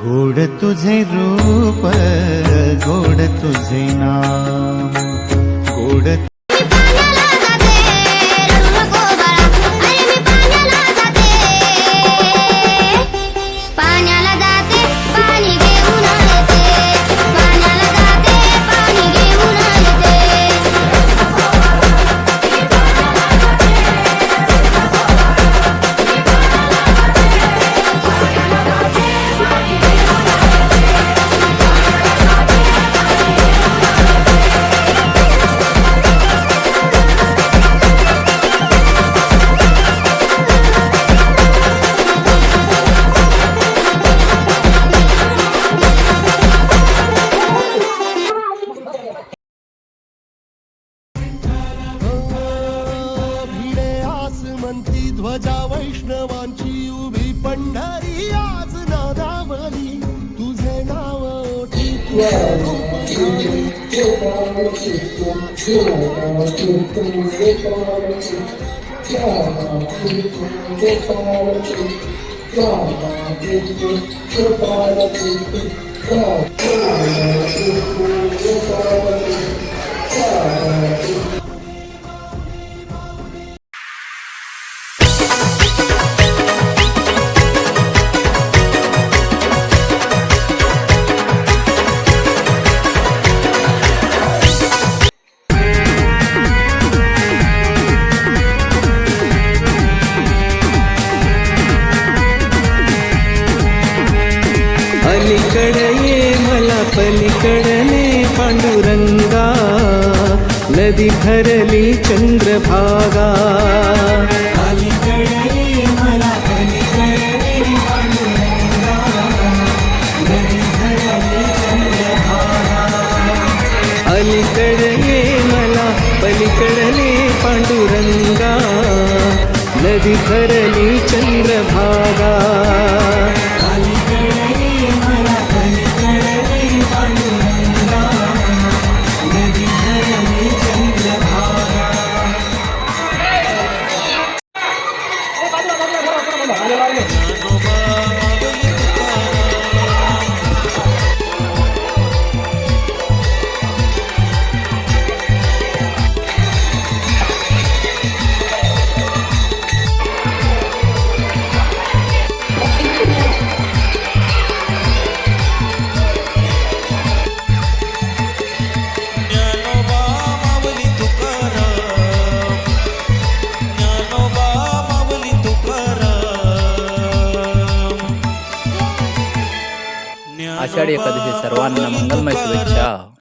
गोड तुझे रूप, गोड तुझे नाम, गोड ध्वजा वैष्णवांची उभी पंढरी आज नादावली तुझे नाव अलीकडे ये मला पलीकडने पांडुरंगा, नदी ठरली चंद्रभागा. अलीकडे ये मला पलीकडने पांडुरंगा, नदी ठरली चंद्रभागा. अलीकडे ये मला पलीकडने पांडुरंगा, नदी ठरली चंद्रभागा. आषाढी एकादशी सर्वांना मंगलमय शुभेच्छा.